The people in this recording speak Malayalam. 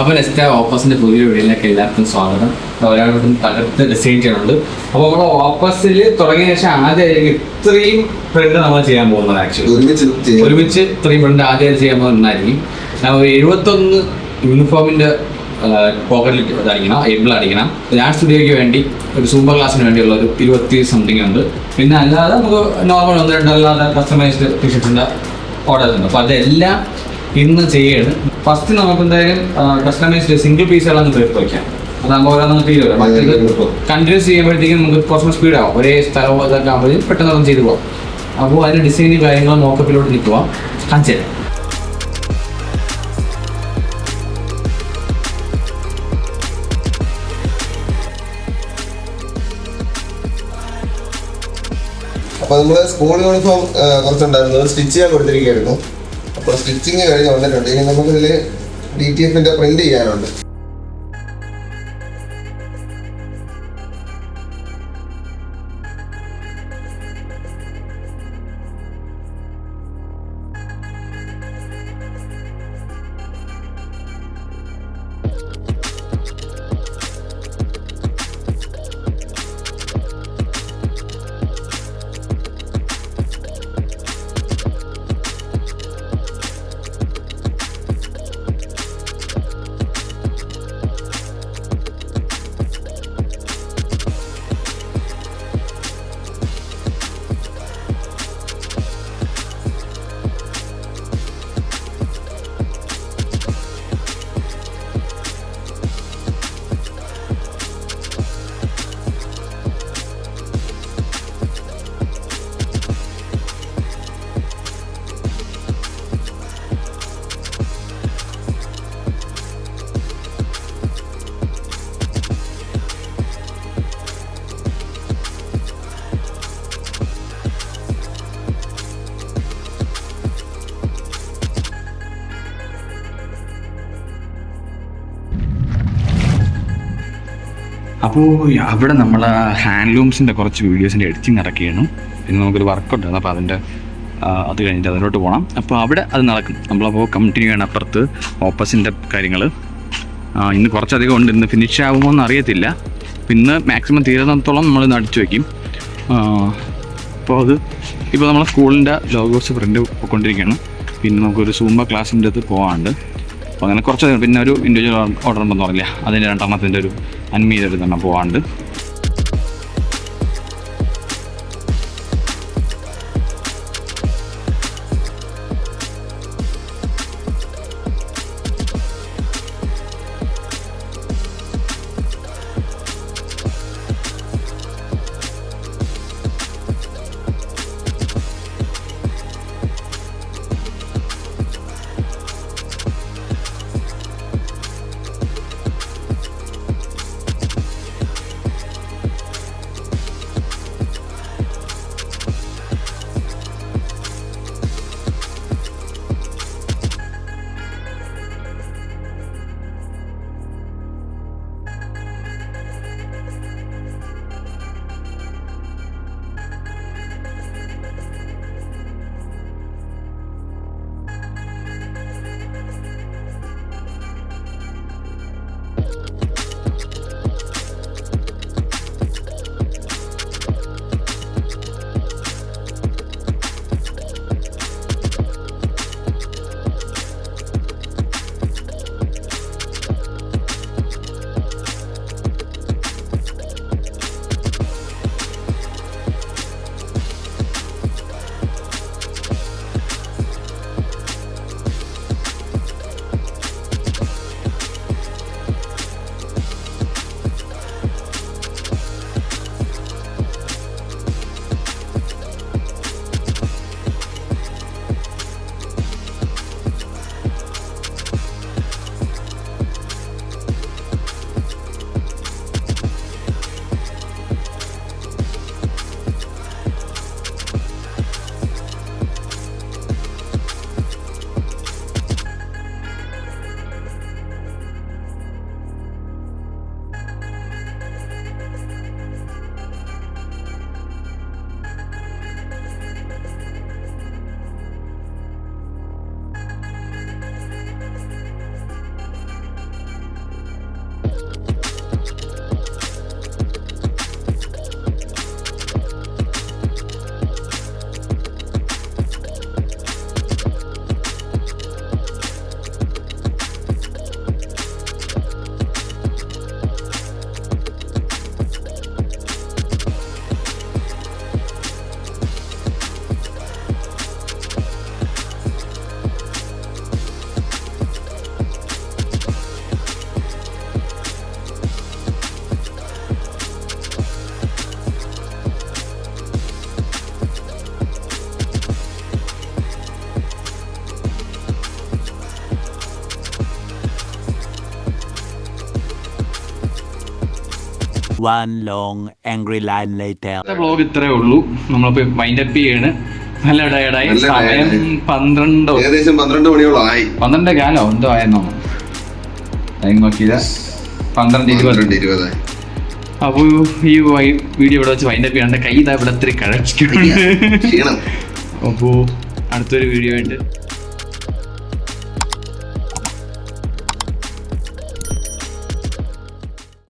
അപ്പോൾ നെക്സ്റ്റ് ഓപ്പസിന്റെ പുതിയ വീഡിയോയിലേക്ക് എല്ലാവർക്കും സ്വാഗതം. ഒരാളും തകർത്ത് ഡിസൈൻ ചെയ്യുന്നുണ്ട്. അപ്പോൾ നമ്മൾ ഓപ്പസിൽ തുടങ്ങിയ ശേഷം ആദ്യം ഇത്രയും പ്രിന്റ് നമ്മൾ ചെയ്യാൻ പോകുന്നത് ആക്ച്വലി ഒരുമിച്ച് ഇത്രയും പ്രിന്റ് ആദ്യം ചെയ്യാൻ പോകുന്നതായിരിക്കും. 71 യൂണിഫോമിന്റെ പോക്കറ്റിൽ അടിക്കണം, എബിൾ അടിക്കണം. ഞാൻ സ്റ്റുഡിയോയ്ക്ക് വേണ്ടി ഒരു സൂപ്പർ ക്ലാസ്സിന് വേണ്ടിയുള്ള ഒരു 20 സംതിങ് ഉണ്ട്. പിന്നെ അല്ലാതെ നമുക്ക് നോർമൽ 1-2 അല്ലാതെ കസ്റ്റമൈസ്ഡ് ടീഷർട്ടിൻ്റെ ഓർഡേഴ്സ് ഉണ്ട്. അപ്പോൾ അതെല്ലാം ഇന്ന് ചെയ്യാണ്. ഫസ്റ്റ് നമുക്ക് എന്തായാലും കസ്റ്റമൈസ്ഡ് സിംഗിൾ പീസുകളൊന്ന് തീർത്ത് വയ്ക്കാം. അതാകുമ്പോൾ ഓരോന്നും തീരുമല്ലോ. മറ്റേത് കണ്ടിന്യൂസ് ചെയ്യുമ്പോഴത്തേക്കും നമുക്ക് കുറച്ചുകൂടി സ്പീഡാവും. ഒരേ സ്ഥലവും ഇതൊക്കെ ആകുമ്പോഴേക്കും പെട്ടെന്ന് അതും ചെയ്തു പോകാം. അപ്പോൾ അതിൻ്റെ ഡിസൈനും കാര്യങ്ങളും മോക്കപ്പിലോട്ട് നിൽക്കുക. കാണിച്ചു തരാം. അപ്പോൾ നമ്മൾ സ്കൂൾ യൂണിഫോം കുറച്ചുണ്ടായിരുന്നു, സ്റ്റിച്ച് ചെയ്യാൻ കൊടുത്തിരിക്കുകയായിരുന്നു. അപ്പോൾ സ്റ്റിച്ചിങ് കഴിഞ്ഞ് വന്നിട്ടുണ്ട്. ഇനി നമുക്കിതിൽ DTFന്റെ പ്രിന്റ് ചെയ്യാനുണ്ട്. അപ്പോൾ അവിടെ നമ്മൾ ഹാൻഡ്ലൂംസിൻ്റെ കുറച്ച് വീഡിയോസിൻ്റെ എഡിറ്റിംഗ് നടക്കുകയാണ്. പിന്നെ നമുക്കൊരു വർക്കുണ്ടായിരുന്നു. അപ്പോൾ അതിൻ്റെ അത് കഴിഞ്ഞിട്ട് അതിലോട്ട് പോകണം. അപ്പോൾ അവിടെ അത് നടക്കും. നമ്മളപ്പോൾ കണ്ടിന്യൂ ചെയ്യണം അപ്പുറത്ത് ഓപ്പസിൻ്റെ കാര്യങ്ങൾ. ഇന്ന് കുറച്ചധികം ഉണ്ട്. ഇന്ന് ഫിനിഷ് ആകുമോ എന്ന് അറിയത്തില്ല. ഇന്ന് മാക്സിമം തീരുന്നിടത്തോളം നമ്മൾ അടിച്ചു വയ്ക്കും. അപ്പോൾ അത് ഇപ്പോൾ നമ്മളെ സ്കൂളിൻ്റെ ലോഗോസ് പ്രിൻ്റ് പോയിക്കൊണ്ടിരിക്കുകയാണ്. പിന്നെ നമുക്കൊരു സൂംബ ക്ലാസ്സിൻ്റെ അത് പോകാനുണ്ട്. അപ്പോൾ അങ്ങനെ കുറച്ചധികം പിന്നെ ഒരു ഇൻഡിവിജ്വൽ ഓർഡർ ഉണ്ടെന്ന് പറഞ്ഞില്ല, അതിൻ്റെ 2ാമത്തിൻ്റെ ഒരു അന്മീതൊരു തന്നെ പോകാണ്ട്. One long angry line later. Vlog ഇത്രേ ഉള്ളൂ. നമ്മളിപ്പോ വൈൻഡപ്പ് ചെയ്യാണ്. നല്ല ടയർഡായി. നല്ല സമയം tired. ഏകദേശം 12 മണിയോളം ആയി. 12 കാലോ എന്തോ ആയെന്നോ ടൈം നോക്കിയില്ല. 12:20. അപ്പോൾ ഈ വീഡിയോ ഇവിടെ വെച്ച് വൈൻഡപ്പ് ചെയ്യാണ്ട് കൈ ഇതാ ഇവിടെ ഇത്തിരി കഴച്ചിട്ടുണ്ട്. ക്ഷീണം. അപ്പോൾ അടുത്തൊരു വീഡിയോ ആയിട്ട്